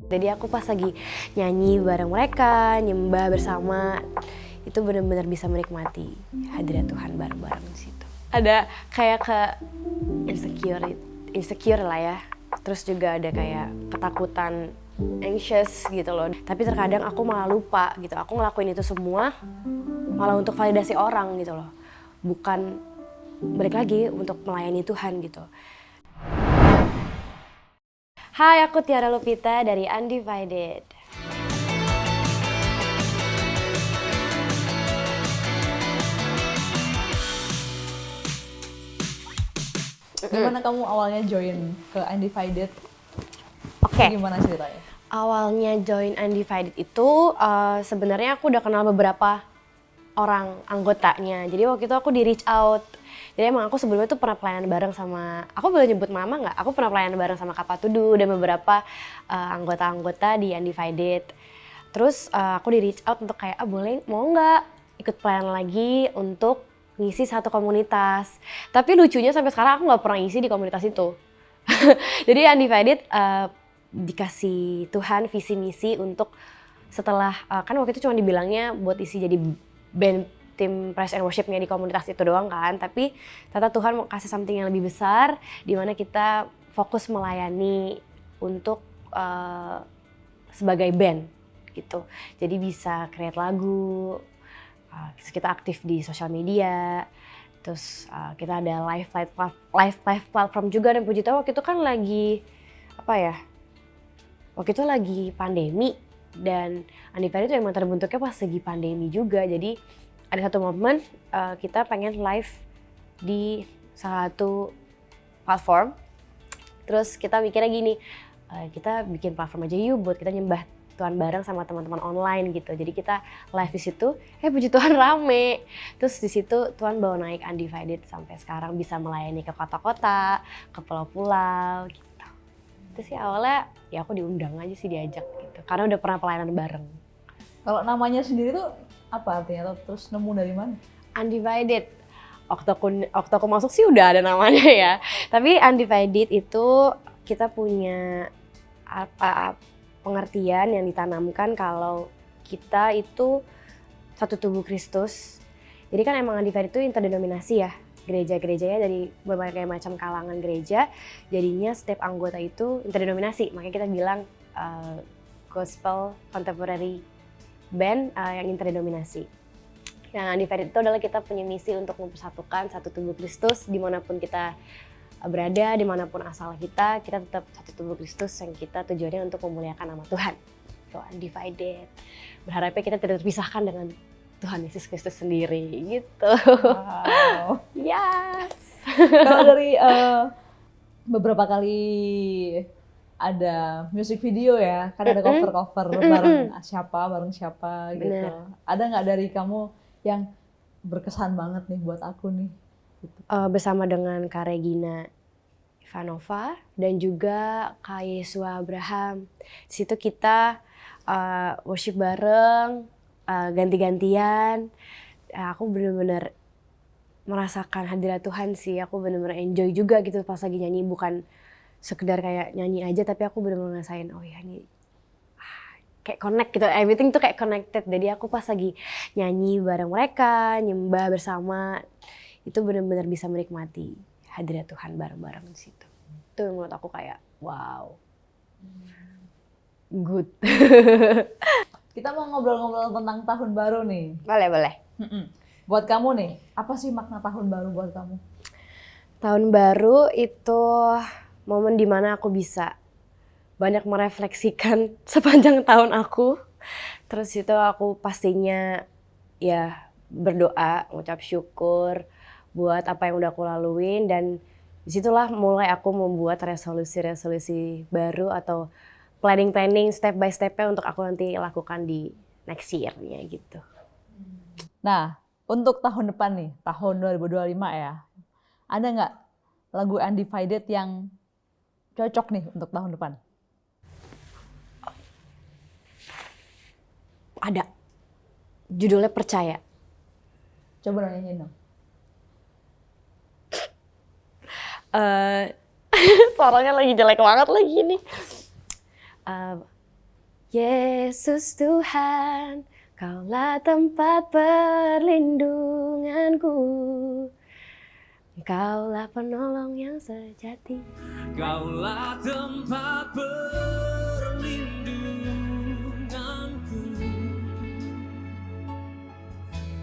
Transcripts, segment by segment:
Jadi aku pas lagi nyanyi bareng mereka, nyembah bersama, itu benar-benar bisa menikmati hadirat Tuhan bareng-bareng di situ. Ada kayak insecure lah ya. Terus juga ada kayak ketakutan, anxious gitu loh. Tapi terkadang aku malah lupa gitu. Aku ngelakuin itu semua malah untuk validasi orang gitu loh. Bukan balik lagi untuk melayani Tuhan gitu. Hai, aku Tiara Lupita dari Undivided. Gimana kamu awalnya join ke Undivided? Oke. Gimana ceritanya? Awalnya join Undivided itu sebenarnya aku udah kenal beberapa orang anggotanya. Jadi waktu itu aku di reach out. Jadi emang aku sebelumnya tuh pernah pelayanan bareng sama, aku boleh nyebut mama nggak? Aku pernah pelayanan bareng sama Kak Patudu dan beberapa anggota-anggota di Undivided. Terus aku di reach out untuk kayak, boleh, mau nggak ikut pelayanan lagi untuk ngisi satu komunitas. Tapi lucunya sampai sekarang aku nggak pernah ngisi di komunitas itu. Jadi Undivided dikasih Tuhan visi misi untuk setelah, kan waktu itu cuma dibilangnya buat isi jadi band tim praise and worship-nya di komunitas itu doang kan, tapi ternyata Tuhan mau kasih something yang lebih besar di mana kita fokus melayani untuk sebagai band gitu. Jadi bisa create lagu, kita aktif di sosial media, terus kita ada live platform juga. Dan puji Tuhan waktu itu kan lagi waktu itu lagi pandemi dan Undivided itu emang terbentuknya pas lagi pandemi juga. Jadi ada satu momen kita pengen live di salah satu platform. Terus kita mikirnya gini, kita bikin platform aja yuk buat kita nyembah Tuhan bareng sama teman-teman online gitu. Jadi kita live di situ, puji Tuhan rame. Terus di situ Tuhan bawa naik Undivided sampai sekarang bisa melayani ke kota-kota, ke pulau-pulau gitu. Itu sih awalnya ya aku diundang aja sih, diajak gitu. Karena udah pernah pelayanan bareng. Kalau namanya sendiri tuh apa artinya? Terus nemu dari mana? Undivided. Waktu aku masuk sih udah ada namanya ya. Tapi Undivided itu kita punya pengertian yang ditanamkan kalau kita itu satu tubuh Kristus. Jadi kan emang Undivided itu interdenominasi ya. Gereja-gerejanya dari berbagai macam kalangan gereja. Jadinya setiap anggota itu interdenominasi. Makanya kita bilang gospel contemporary band yang interdenominasi. Yang Undivided itu adalah kita punya misi untuk mempersatukan satu tubuh Kristus dimanapun kita berada, dimanapun asal kita tetap satu tubuh Kristus yang kita tujuannya untuk memuliakan nama Tuhan. Itu Undivided. Berharapnya kita tidak terpisahkan dengan Tuhan Yesus Kristus sendiri gitu. Wow. Yes. Kalau dari beberapa kali ada music video ya, kan ada cover-cover bareng siapa gitu. Bener. Ada nggak dari kamu yang berkesan banget nih buat aku nih? Gitu. Bersama dengan Kak Regina Ivanova dan juga Kak Yesua Abraham. Di situ kita worship bareng, ganti-gantian. Aku benar-benar merasakan hadirat Tuhan sih. Aku benar-benar enjoy juga gitu pas lagi nyanyi, bukan sekedar kayak nyanyi aja, tapi aku benar-benar ngerasain ini kayak connect gitu, everything tuh kayak connected. Jadi aku pas lagi nyanyi bareng mereka, nyembah bersama, itu benar-benar bisa menikmati hadirat Tuhan bareng-bareng di situ. Itu menurut aku kayak wow, good. Kita mau ngobrol-ngobrol tentang tahun baru nih. Boleh. Buat kamu nih, apa sih makna tahun baru buat kamu? Tahun baru itu momen dimana aku bisa banyak merefleksikan sepanjang tahun aku. Terus itu aku pastinya ya berdoa, mengucap syukur buat apa yang udah aku laluin. Dan disitulah mulai aku membuat resolusi-resolusi baru atau planning step by step-nya untuk aku nanti lakukan di next year-nya gitu. Nah, untuk tahun depan nih, tahun 2025 ya, ada nggak lagu Undivided yang cocok nih untuk tahun depan? Ada. Judulnya Percaya. Coba nyanyiin dong. Suaranya lagi jelek banget lagi ini. Yesus Tuhan, Kaulah tempat perlindunganku. Kaulah penolong yang sejati. Kaulah tempat perlindunganku.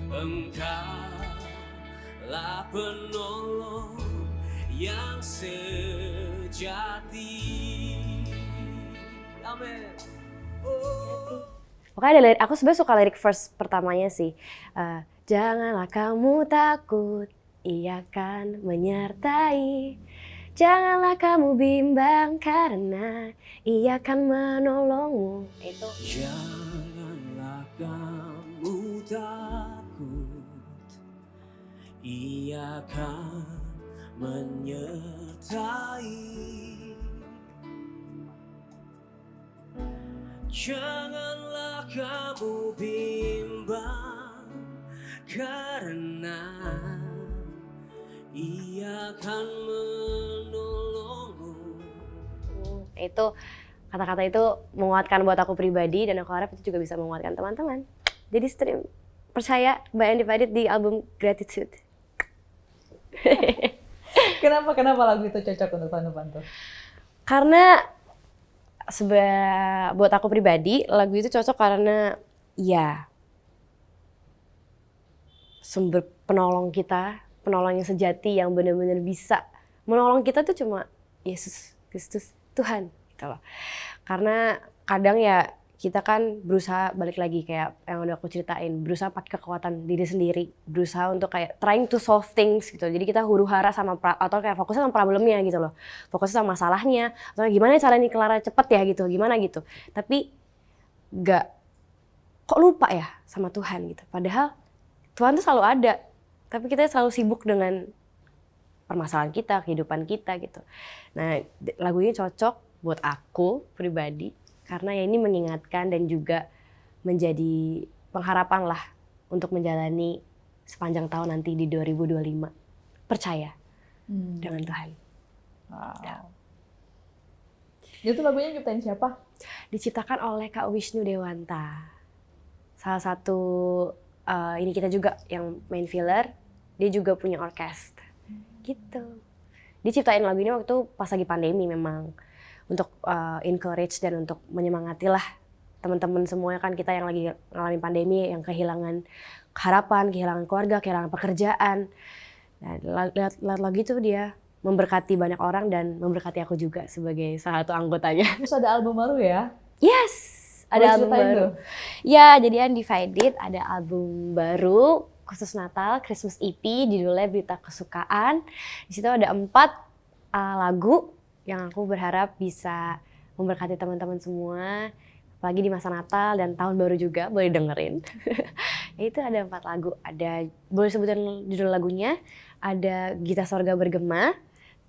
Engkaulah penolong yang sejati. Amin. Oh. Pokoknya ada lirik, aku sebenarnya suka lirik verse pertamanya sih. Janganlah kamu takut, Ia akan menyertai. Janganlah kamu bimbang karena Ia akan menolongmu. Itu. Janganlah kamu takut, Ia akan menyertai. Janganlah kamu bimbang karena Ia akan menolongmu. Itu kata-kata itu menguatkan buat aku pribadi dan aku harap itu juga bisa menguatkan teman-teman. Jadi stream percaya by Undivided di album Gratitude. Kenapa lagu itu cocok untuk tahun depan tuh? Karena buat aku pribadi lagu itu cocok karena ya sumber penolong kita, penolong yang sejati yang benar-benar bisa menolong kita tuh cuma Yesus Kristus Tuhan gitu loh. Karena kadang ya kita kan berusaha balik lagi kayak yang udah aku ceritain, berusaha pakai kekuatan diri sendiri, berusaha untuk kayak trying to solve things gitu. Jadi kita huru-hara sama atau kayak fokusnya sama problemnya gitu loh. Fokusnya sama masalahnya atau gimana caranya kelar cepet ya gitu, gimana gitu. Tapi kok lupa ya sama Tuhan gitu. Padahal Tuhan tuh selalu ada. Tapi kita selalu sibuk dengan permasalahan kita, kehidupan kita gitu. Nah, lagu ini cocok buat aku pribadi. Karena ya ini mengingatkan dan juga menjadi pengharapan lah untuk menjalani sepanjang tahun nanti di 2025. Percaya dengan Tuhan. Wow. Ya. Itu lagunya nyiptain siapa? Diciptakan oleh Kak Wisnu Dewanta. Salah satu ini kita juga yang main filler, dia juga punya orkestra. Gitu. Diciptain lagu ini waktu pas lagi pandemi memang. Untuk encourage dan untuk menyemangati lah teman-teman semuanya kan kita yang lagi ngalamin pandemi, yang kehilangan harapan, kehilangan keluarga, kehilangan pekerjaan. Nah, lihat lagi tuh dia memberkati banyak orang dan memberkati aku juga sebagai salah satu anggotanya. Terus ada album baru ya? Yes, ada album baru. Tuh? Ya, jadi Undivided ada album baru khusus Natal, Christmas EP, judulnya Berita Kesukaan. Di situ ada 4 lagu yang aku berharap bisa memberkati teman-teman semua, apalagi di masa Natal dan tahun baru juga, boleh dengerin. Itu ada 4 lagu, boleh sebutin judul lagunya, ada Gita Sorga Bergema,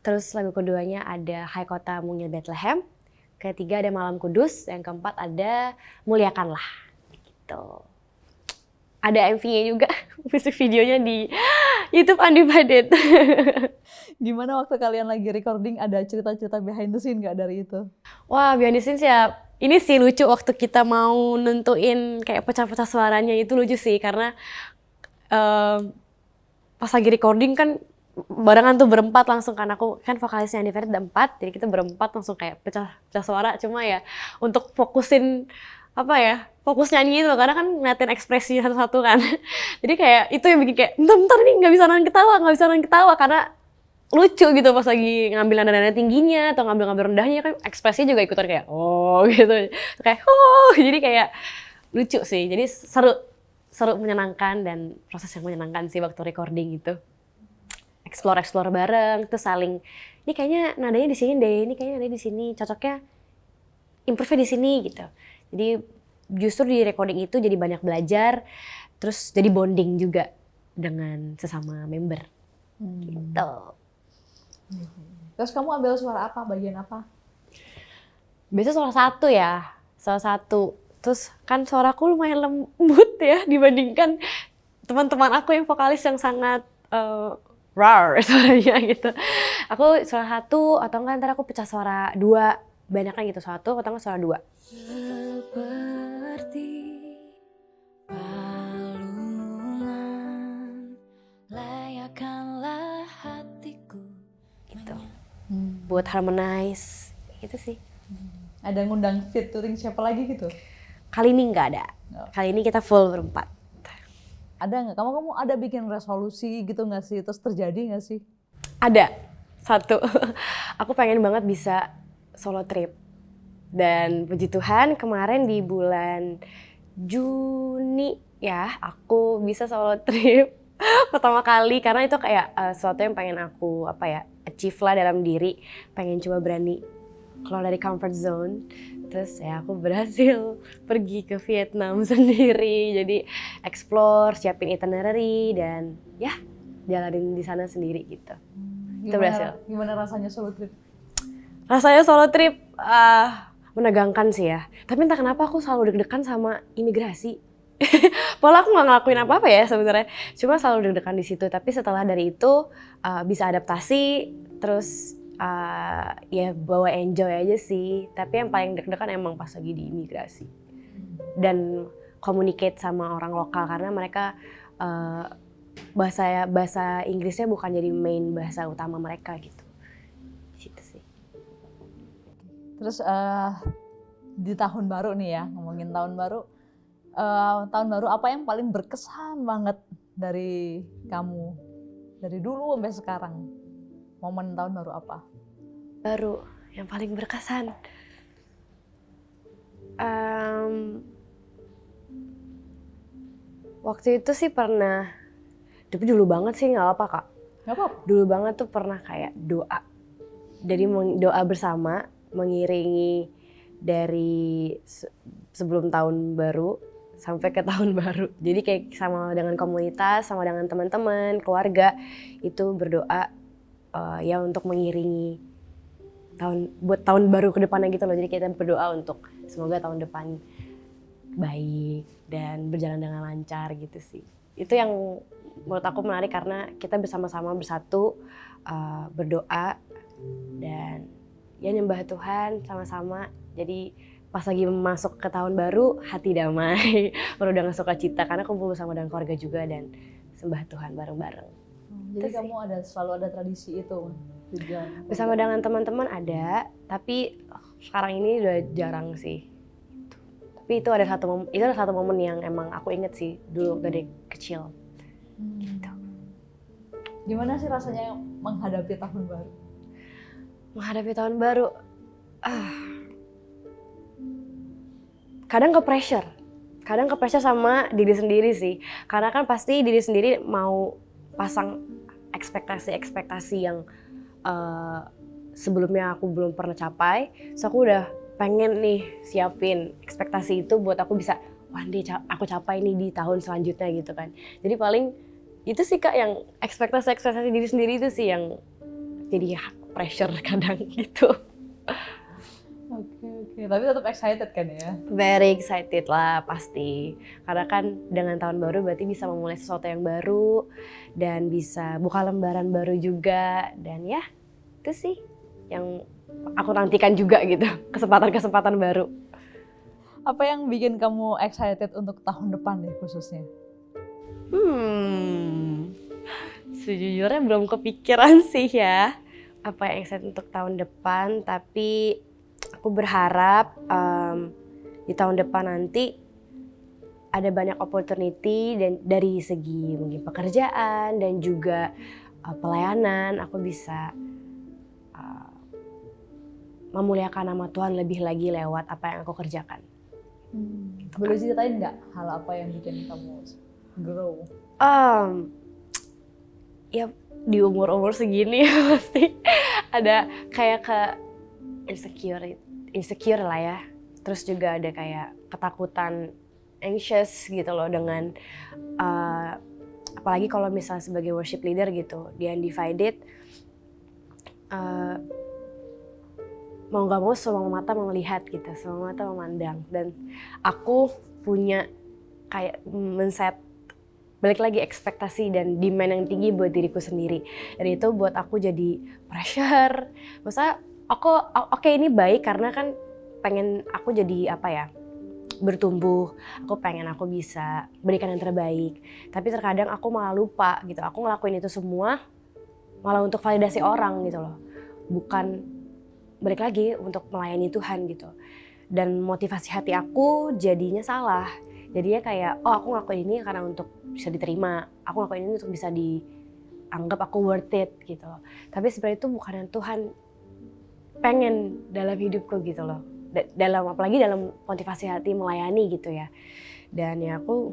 terus lagu keduanya ada Hai Kota Mungil Bethlehem, ketiga ada Malam Kudus, yang keempat ada Muliakanlah. Gitu. Ada MV-nya juga, musik videonya di YouTube Undivided. Gimana waktu kalian lagi recording, ada cerita-cerita behind the scene nggak dari itu? Wah, behind the scenes ya, ini sih lucu waktu kita mau nentuin kayak pecah-pecah suaranya, itu lucu sih karena pas lagi recording kan barengan tuh berempat langsung, kan aku kan vokalisnya Undivided ada 4, jadi kita berempat langsung kayak pecah suara, cuma ya untuk fokusin fokus nyanyi itu karena kan ngeliatin ekspresi satu-satu kan. Jadi kayak itu yang bikin kayak bentar nih nggak bisa nahan ketawa karena lucu gitu pas lagi ngambil nada-nada tingginya atau ngambil rendahnya kan ekspresinya juga ikutan kayak oh gitu. Kayak jadi kayak lucu sih. Jadi seru menyenangkan dan proses yang menyenangkan sih waktu recording itu. Explore bareng, terus saling ini kayaknya nadanya di sini deh, ini kayaknya nadanya di sini, cocoknya improve di sini gitu. Jadi justru di recording itu jadi banyak belajar, terus jadi bonding juga dengan sesama member. Gitu. Terus kamu ambil suara apa, bagian apa? Biasanya salah satu. Terus kan suaraku lumayan lembut ya dibandingkan teman-teman aku yang vokalis yang sangat rar suaranya gitu. Aku salah satu atau enggak ntar aku pecah suara 2 banyak kan gitu, solo 1 atau nggak solo 2. Seperti palungan, layakkanlah hatiku. Gitu. Buat harmonize, gitu sih. Ada ngundang featuring siapa lagi gitu? Kali ini nggak ada. Kali ini kita full berempat. Ada nggak? Kamu ada bikin resolusi gitu nggak sih? Terus terjadi nggak sih? Ada, satu. Aku pengen banget bisa solo trip. Dan puji Tuhan kemarin di bulan Juni ya, aku bisa solo trip pertama kali. Karena itu kayak sesuatu yang pengen aku achieve lah dalam diri. Pengen coba berani keluar dari comfort zone. Terus ya aku berhasil pergi ke Vietnam sendiri. Jadi explore, siapin itinerary dan ya jalanin di sana sendiri gitu. Itu berhasil. Gimana rasanya solo trip? Rasanya solo trip menegangkan sih ya. Tapi entah kenapa aku selalu deg-degan sama imigrasi. Padahal aku nggak ngelakuin apa-apa ya sebenarnya. Cuma selalu deg-degan di situ. Tapi setelah dari itu bisa adaptasi, terus ya bawa enjoy aja sih. Tapi yang paling deg-degan emang pas lagi di imigrasi. Dan communicate sama orang lokal karena mereka bahasa Inggrisnya bukan jadi main bahasa utama mereka gitu. Gitu sih. Terus di tahun baru nih ya, ngomongin tahun baru apa yang paling berkesan banget dari kamu? Dari dulu sampai sekarang. Momen tahun baru apa? Baru yang paling berkesan. Waktu itu sih pernah, tapi dulu banget sih nggak apa Kak. Nggak apa-apa. Dulu banget tuh pernah kayak doa. Jadi doa bersama mengiringi dari sebelum tahun baru sampai ke tahun baru. Jadi kayak sama dengan komunitas, sama dengan teman-teman, keluarga itu berdoa ya untuk mengiringi buat tahun baru ke depannya gitu loh. Jadi kita berdoa untuk semoga tahun depan baik dan berjalan dengan lancar gitu sih. Itu yang menurut aku menarik karena kita bersama-sama bersatu berdoa dan ya nyembah Tuhan sama-sama. Jadi pas lagi masuk ke tahun baru hati damai, baru dengan sukacita karena kumpul bersama dengan keluarga juga dan sembah Tuhan bareng-bareng. Jadi Itu kamu selalu ada tradisi itu juga. Bersama dengan teman-teman ada, tapi sekarang ini udah jarang sih. Tapi itu ada satu momen yang emang aku inget sih dulu dari kecil. Gitu. Gimana sih rasanya menghadapi tahun baru? Menghadapi tahun baru, kadang ke pressure sama diri sendiri sih. Karena kan pasti diri sendiri mau pasang ekspektasi yang sebelumnya aku belum pernah capai. So aku udah pengen nih siapin ekspektasi itu buat aku bisa one day aku capai nih di tahun selanjutnya gitu kan. Jadi paling itu sih Kak yang ekspektasi diri sendiri itu sih yang jadi pressure kadang gitu. Oke. Tapi tetap excited kan ya? Very excited lah pasti. Karena kan dengan tahun baru berarti bisa memulai sesuatu yang baru dan bisa buka lembaran baru juga dan ya itu sih yang aku nantikan juga gitu, kesempatan-kesempatan baru. Apa yang bikin kamu excited untuk tahun depan nih khususnya? Sejujurnya belum kepikiran sih ya apa yang excited untuk tahun depan, tapi aku berharap di tahun depan nanti ada banyak opportunity dan dari segi mungkin pekerjaan dan juga pelayanan aku bisa memuliakan nama Tuhan lebih lagi lewat apa yang aku kerjakan. Boleh ceritain nggak hal apa yang bikin kamu grow? Ya di umur segini pasti ada kayak ke insecure lah ya. Terus juga ada kayak ketakutan, anxious gitu loh dengan apalagi kalau misalnya sebagai worship leader gitu di Undivided. Mau gak mau semua mata melihat gitu, semua mata memandang. Dan aku punya kayak men-set balik lagi ekspektasi dan demand yang tinggi buat diriku sendiri. Dan itu buat aku jadi pressure. Maksudnya oke, ini baik karena kan pengen aku jadi apa ya, bertumbuh, aku pengen aku bisa berikan yang terbaik. Tapi terkadang aku malah lupa gitu, aku ngelakuin itu semua malah untuk validasi orang gitu loh. Bukan balik lagi untuk melayani Tuhan gitu. Dan motivasi hati aku jadinya salah. Jadinya kayak, oh aku ngelakuin ini karena untuk bisa diterima. Aku ngelakuin ini untuk bisa dianggap aku worth it gitu loh. Tapi sebenarnya itu bukan yang Tuhan pengen dalam hidupku gitu loh. Apalagi dalam motivasi hati melayani gitu ya. Dan ya aku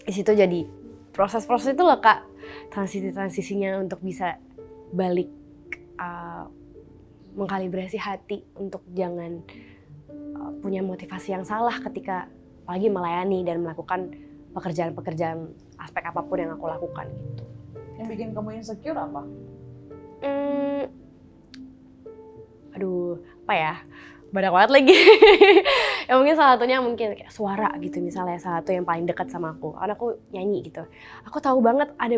di situ jadi proses-proses itu loh Kak, transisinya untuk bisa balik mengkalibrasi hati untuk jangan punya motivasi yang salah ketika apalagi melayani dan melakukan pekerjaan-pekerjaan aspek apapun yang aku lakukan gitu. Yang bikin kamu insecure apa? Aduh, apa ya? Banyak banget lagi. Ya mungkin salah satunya mungkin kayak suara gitu misalnya, salah satu yang paling dekat sama aku. Karena aku nyanyi gitu. Aku tahu banget ada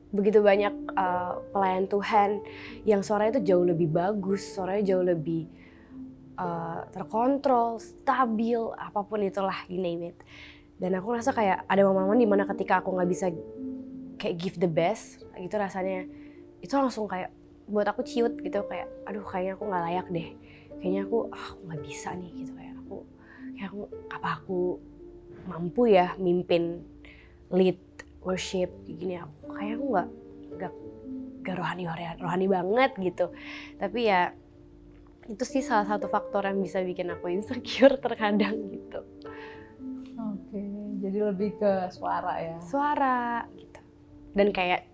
begitu banyak pelayan Tuhan yang suaranya itu jauh lebih bagus, suaranya jauh lebih terkontrol, stabil, apapun itulah, you name it. Dan aku rasa kayak ada momen-momen dimana ketika aku nggak bisa kayak give the best gitu rasanya, itu langsung kayak buat aku ciut gitu, kayak aduh kayaknya aku nggak layak deh, kayaknya aku nggak bisa nih gitu, kayak aku mampu ya mimpin lead worship gini, kayak aku nggak rohani banget gitu. Tapi ya itu sih salah satu faktor yang bisa bikin aku insecure terkadang gitu. Oke, jadi lebih ke suara ya? Suara gitu. Dan kayak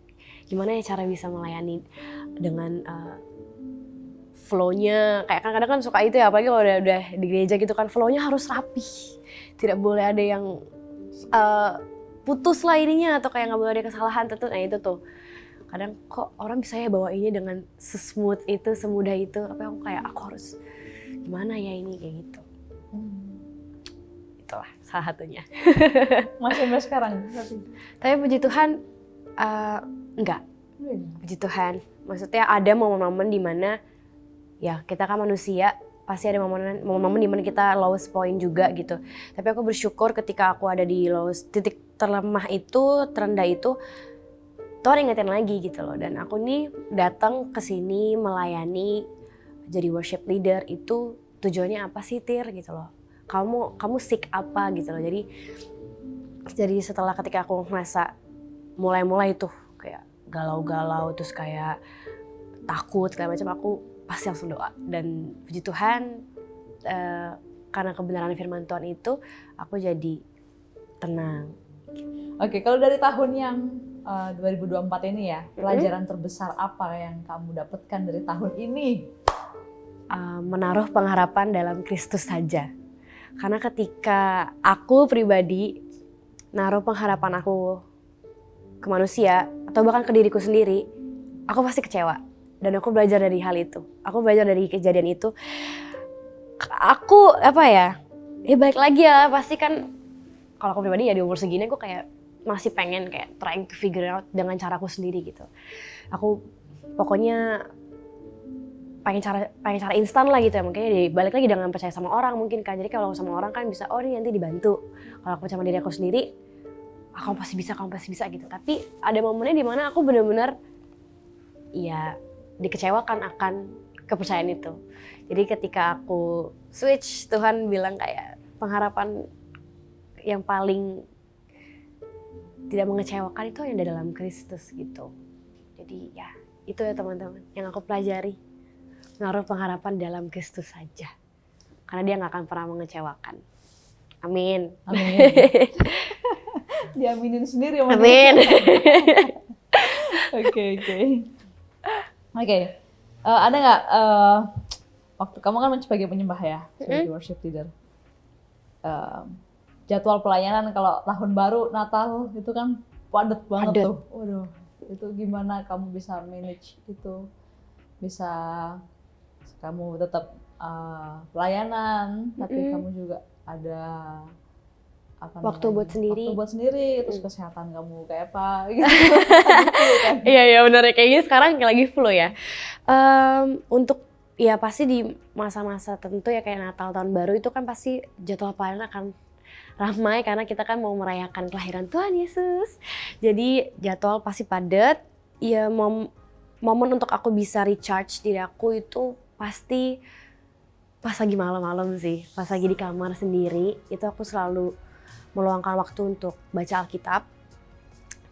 gimana ya cara bisa melayani dengan flow-nya, kayak kadang-kadang kan suka itu ya, apalagi kalau udah di gereja gitu kan, flow-nya harus rapi. Tidak boleh ada yang putus lah ininya, atau kayak nggak boleh ada kesalahan tentu. Nah itu tuh kadang kok orang bisa ya bawa ini dengan sesmooth itu, semudah itu, tapi aku kayak aku harus gimana ya ini kayak gitu. Itulah salah satunya. Masih sampai sekarang? Tapi puji Tuhan enggak. Puji Tuhan. Maksudnya ada momen-momen di mana ya kita kan manusia, pasti ada momen-momen di mana kita lowest point juga gitu. Tapi aku bersyukur ketika aku ada di titik terlemah itu, terendah itu, Tuhan ingetin lagi gitu loh. Dan aku nih datang ke sini melayani, jadi worship leader itu tujuannya apa sih Tir gitu loh. Kamu seek apa gitu loh. Jadi setelah ketika aku ngerasa mulai tuh kayak galau-galau, terus kayak takut segala macam, aku pasti langsung doa. Dan puji Tuhan karena kebenaran firman Tuhan itu aku jadi tenang. Oke, kalau dari tahun yang 2024 ini ya, pelajaran terbesar apa yang kamu dapatkan dari tahun ini? Menaruh pengharapan dalam Kristus saja. Karena ketika aku pribadi naruh pengharapan aku ke manusia atau bahkan ke diriku sendiri, aku pasti kecewa. Dan aku belajar dari hal itu. Aku belajar dari kejadian itu. Aku balik lagi ya, pasti kan kalau aku pribadi ya di umur segini aku kayak masih pengen kayak trying to figure out dengan caraku sendiri gitu. Aku pokoknya pengen cara instan lah gitu ya, makanya balik lagi dengan percaya sama orang mungkin kan. Jadi kalau sama orang kan bisa, oh ini nanti dibantu. Kalau aku sama diri aku sendiri, kamu pasti bisa gitu. Tapi ada momennya dimana aku benar-benar ya dikecewakan akan kepercayaan itu. Jadi ketika aku switch, Tuhan bilang kayak pengharapan yang paling tidak mengecewakan itu yang ada dalam Kristus gitu. Jadi ya itu ya teman-teman yang aku pelajari. Naruh pengharapan dalam Kristus saja. Karena dia gak akan pernah mengecewakan. Amin. Amin. Diaminin sendiri ya. Amin. Oke. Ada nggak waktu kamu kan sebagai penyembah ya, sebagai worship leader, jadwal pelayanan kalau tahun baru, Natal itu kan padat banget tuh. Waduh, itu gimana kamu bisa manage itu? Bisa kamu tetap pelayanan, tapi kamu juga ada waktu buat sendiri, terus kesehatan kamu kayak apa gitu. Iya benar ya, kayaknya sekarang lagi flow ya. Untuk ya pasti di masa-masa tentu ya kayak Natal tahun baru itu kan pasti jadwal pelayanan akan ramai karena kita kan mau merayakan kelahiran Tuhan Yesus. Jadi jadwal pasti padat. Ya momen untuk aku bisa recharge diri aku itu pasti pas lagi malam-malam sih. Pas lagi di kamar sendiri itu aku selalu meluangkan waktu untuk baca Alkitab.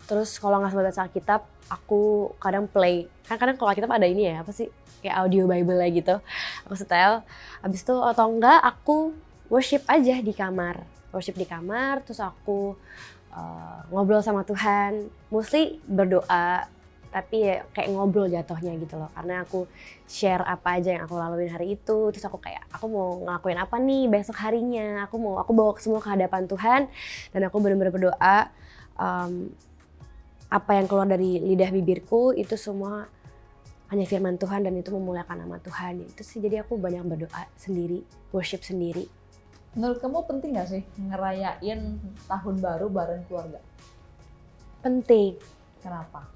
Terus kalau nggak sempat baca Alkitab, aku kadang play. Kan kadang kalau Alkitab ada ini ya, apa sih? Kayak audio Bible lah gitu. Aku setel. Habis itu atau enggak aku worship aja di kamar. Worship di kamar, terus aku ngobrol sama Tuhan. Mostly berdoa, tapi ya kayak ngobrol jatuhnya gitu loh. Karena aku share apa aja yang aku laluin hari itu. Terus aku kayak, aku mau ngelakuin apa nih besok harinya. Aku bawa semua ke hadapan Tuhan. Dan aku benar-benar berdoa. Apa yang keluar dari lidah bibirku itu semua hanya firman Tuhan dan itu memuliakan nama Tuhan. Itu sih jadi aku banyak berdoa sendiri, worship sendiri. Menurut kamu penting gak sih ngerayain tahun baru bareng keluarga? Penting. Kenapa?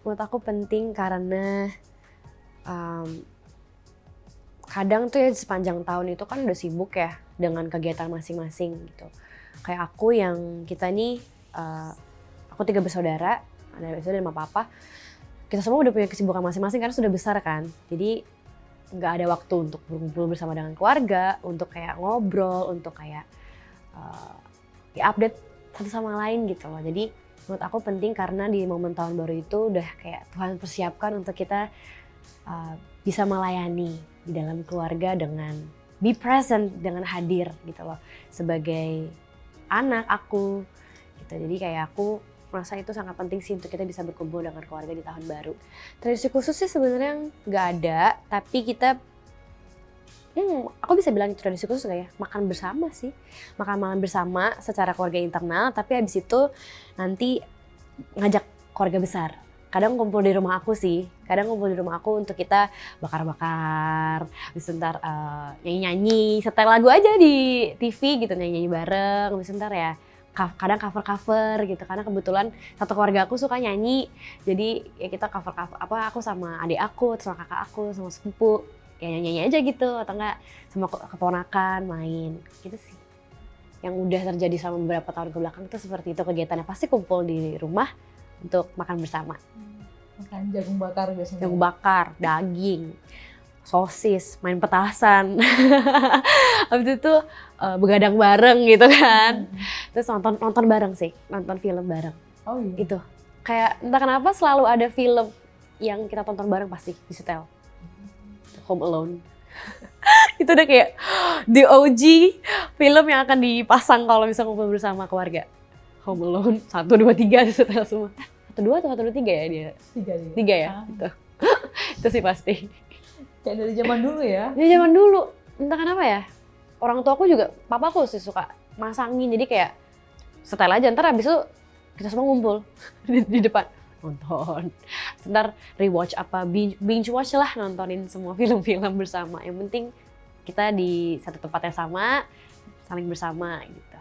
Menurut aku penting karena kadang tuh ya sepanjang tahun itu kan udah sibuk ya dengan kegiatan masing-masing gitu. Kayak aku yang kita nih, aku 3 bersaudara, ada bersaudara dan papa. Kita semua udah punya kesibukan masing-masing karena sudah besar kan. Jadi nggak ada waktu untuk berkumpul bersama dengan keluarga, untuk kayak ngobrol, untuk kayak update satu sama lain gitu loh. Jadi menurut aku penting karena di momen tahun baru itu udah kayak Tuhan persiapkan untuk kita bisa melayani di dalam keluarga dengan be present, dengan hadir gitu loh. Sebagai anak aku gitu. Jadi kayak aku merasa itu sangat penting sih untuk kita bisa berkumpul dengan keluarga di tahun baru. Tradisi khusus sih sebenarnya nggak ada, tapi kita, aku bisa bilang itu tradisi khusus nggak ya? Makan bersama sih, makan malam bersama secara keluarga internal, tapi habis itu nanti ngajak keluarga besar. Kadang kumpul di rumah aku sih, kadang kumpul di rumah aku untuk kita bakar-bakar, sebentar nyanyi-nyanyi, setel lagu aja di TV gitu, nyanyi-nyanyi bareng, sebentar ya. Kadang cover-cover gitu karena kebetulan satu keluarga aku suka nyanyi, jadi ya kita cover aku sama adik aku, sama kakak aku, sama sepupu ya nyanyi aja gitu atau enggak sama keponakan main gitu sih. Yang udah terjadi selama beberapa tahun kebelakang itu seperti itu kegiatannya, pasti kumpul di rumah untuk makan bersama. Makan jagung bakar biasanya. Jagung bakar, daging, sosis, main petasan. Habis itu begadang bareng gitu kan. Terus nonton bareng sih, nonton film bareng. Oh iya. Itu. Kayak entah kenapa selalu ada film yang kita tonton bareng pasti di setel. Home Alone. Itu udah kayak the OG film yang akan dipasang kalau bisa ngumpul bersama keluarga. Home Alone 1, 2, 3 di setel semua. 1, 2 atau 1, 2, 3 ya dia? 3 ya? Gitu. Itu sih pasti. Kayak dari zaman dulu ya? Dari zaman dulu, entah kenapa ya. Orang tua aku juga, papaku sih suka masangin, jadi kayak setel aja, ntar abis itu kita semua ngumpul di depan nonton. Ntar rewatch apa, binge watch lah, nontonin semua film-film bersama. Yang penting kita di satu tempat yang sama, saling bersama gitu.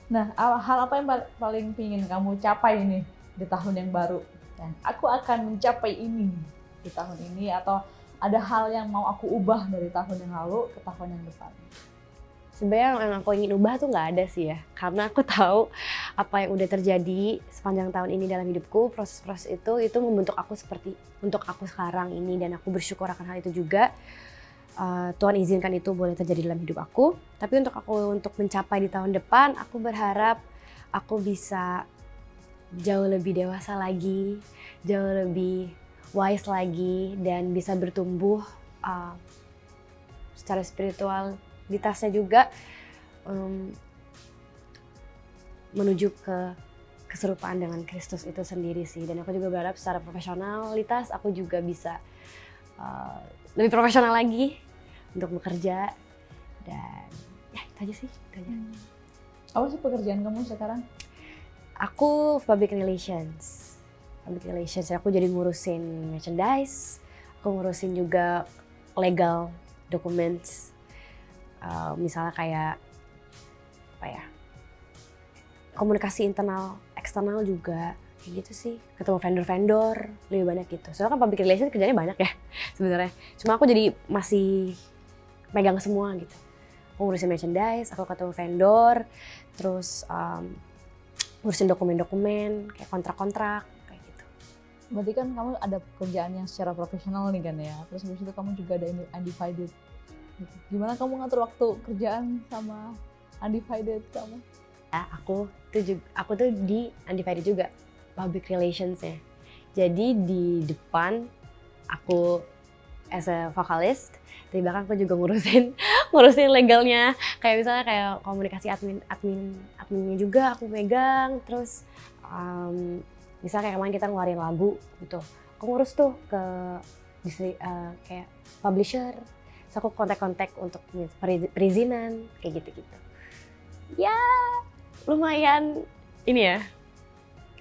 Nah, hal apa yang paling ingin kamu capai nih di tahun yang baru? Aku akan mencapai ini di tahun ini, atau ada hal yang mau aku ubah dari tahun yang lalu ke tahun yang depan? Sebenarnya yang aku ingin ubah tuh nggak ada sih ya, karena aku tahu apa yang udah terjadi sepanjang tahun ini dalam hidupku, proses-proses itu membentuk aku seperti untuk aku sekarang ini, dan aku bersyukur akan hal itu juga. Tuhan izinkan itu boleh terjadi dalam hidup aku. Tapi untuk mencapai di tahun depan, aku berharap aku bisa jauh lebih dewasa lagi, jauh lebih wise lagi, dan bisa bertumbuh secara spiritualitasnya juga, menuju ke keserupaan dengan Kristus itu sendiri sih. Dan aku juga berharap secara profesionalitas aku juga bisa lebih profesional lagi untuk bekerja, dan ya itu aja sih. Apa sih pekerjaan kamu sekarang? Aku public relations. Aku jadi ngurusin merchandise, aku ngurusin juga legal documents, misalnya kayak apa ya, komunikasi internal eksternal juga Kayak gitu sih, ketemu vendor-vendor lebih banyak gitu. Soalnya kan public relations kerjanya banyak ya sebenarnya. Cuma aku jadi masih megang semua gitu. Aku ngurusin merchandise, aku ketemu vendor, terus ngurusin dokumen-dokumen, kayak kontrak-kontrak, kayak gitu. Berarti kan kamu ada pekerjaan yang secara profesional nih kan ya. Terus habis itu kamu juga ada undivided. Gitu. Gimana kamu ngatur waktu kerjaan sama undivided kamu? Ya, aku tuh di undivided juga, public relations ya. Jadi di depan aku as a vocalist, di belakang aku juga ngurusin legalnya, kayak misalnya kayak komunikasi adminnya juga aku megang. Terus misalnya kayak kemarin kita ngeluarin lagu gitu, aku ngurus tuh ke kayak publisher. Terus aku kontak-kontak untuk perizinan kayak gitu-gitu. Ya lumayan ini ya,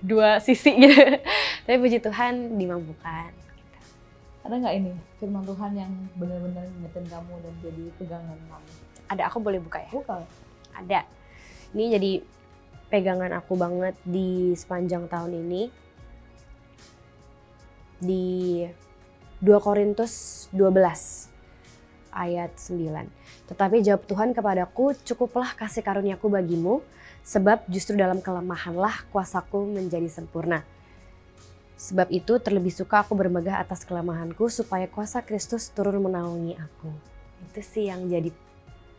dua sisi gitu. Tapi puji Tuhan dimampukan. Ada nggak ini firman Tuhan yang benar-benar ngingetin kamu dan jadi pegangan kamu? Ada, aku boleh buka ya? Bukan. Ada. Ini jadi pegangan aku banget di sepanjang tahun ini. Di 2 Korintus 12 ayat 9. Tetapi jawab Tuhan kepadaku, cukuplah kasih karuniaku bagimu, sebab justru dalam kelemahanlah kuasaku menjadi sempurna. Sebab itu terlebih suka aku bermegah atas kelemahanku, supaya kuasa Kristus turun menaungi aku. Itu sih yang jadi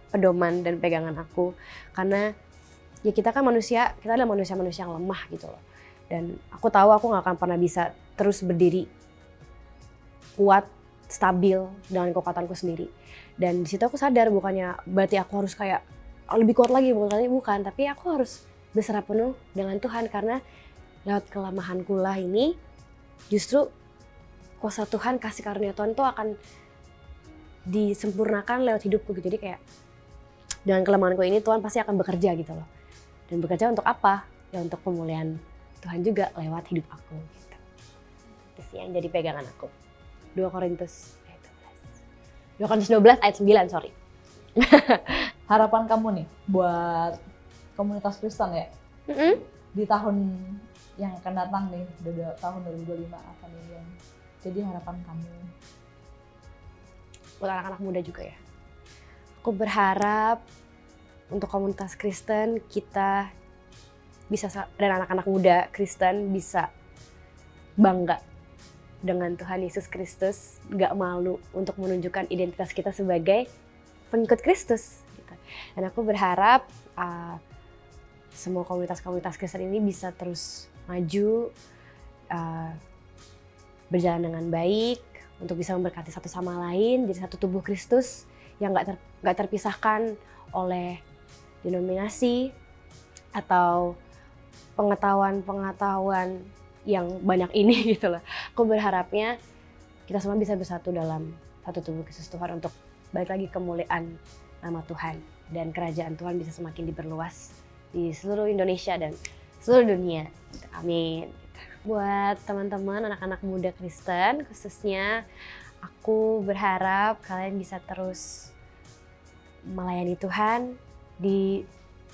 pedoman dan pegangan aku. Karena ya kita kan manusia, kita adalah manusia-manusia yang lemah gitu loh. Dan aku tahu aku gak akan pernah bisa terus berdiri kuat, stabil dengan kekuatanku sendiri. Dan di situ aku sadar bukannya berarti aku harus kayak lebih kuat lagi, bukan. Tapi aku harus berserah penuh dengan Tuhan, karena lewat kelemahanku lah ini justru kuasa Tuhan, kasih karunia Tuhan itu akan disempurnakan lewat hidupku gitu. Jadi kayak dengan kelemahanku ini Tuhan pasti akan bekerja gitu loh. Dan bekerja untuk apa? Ya untuk pemulihan Tuhan juga lewat hidup aku gitu. Itu sih yang jadi pegangan aku. 2 Korintus 12 ayat 9, sorry. Harapan kamu nih buat komunitas Kristen ya di tahun yang akan datang nih, tahun 2025 akan ini yang jadi harapan kamu? Buat anak-anak muda juga ya. Aku berharap untuk komunitas Kristen kita bisa, dan anak-anak muda Kristen bisa bangga dengan Tuhan Yesus Kristus, gak malu untuk menunjukkan identitas kita sebagai pengikut Kristus. Gitu. Dan aku berharap semua komunitas-komunitas Kristen ini bisa terus maju, berjalan dengan baik, untuk bisa memberkati satu sama lain, jadi satu tubuh Kristus yang gak terpisahkan oleh denominasi atau pengetahuan yang banyak ini gitu loh. Aku berharapnya kita semua bisa bersatu dalam satu tubuh Kristus Tuhan untuk balik lagi kemuliaan nama Tuhan, dan kerajaan Tuhan bisa semakin diperluas di seluruh Indonesia dan seluruh dunia. Amin. Buat teman-teman anak-anak muda Kristen khususnya, aku berharap kalian bisa terus melayani Tuhan di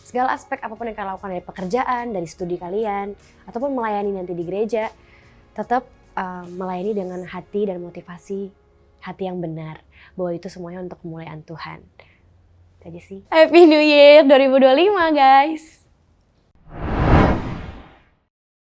segala aspek, apapun yang kalian lakukan, dari pekerjaan, dari studi kalian, ataupun melayani nanti di gereja. Tetap melayani dengan hati dan motivasi hati yang benar, bahwa itu semuanya untuk kemuliaan Tuhan. Itu aja sih. Happy New Year 2025 guys.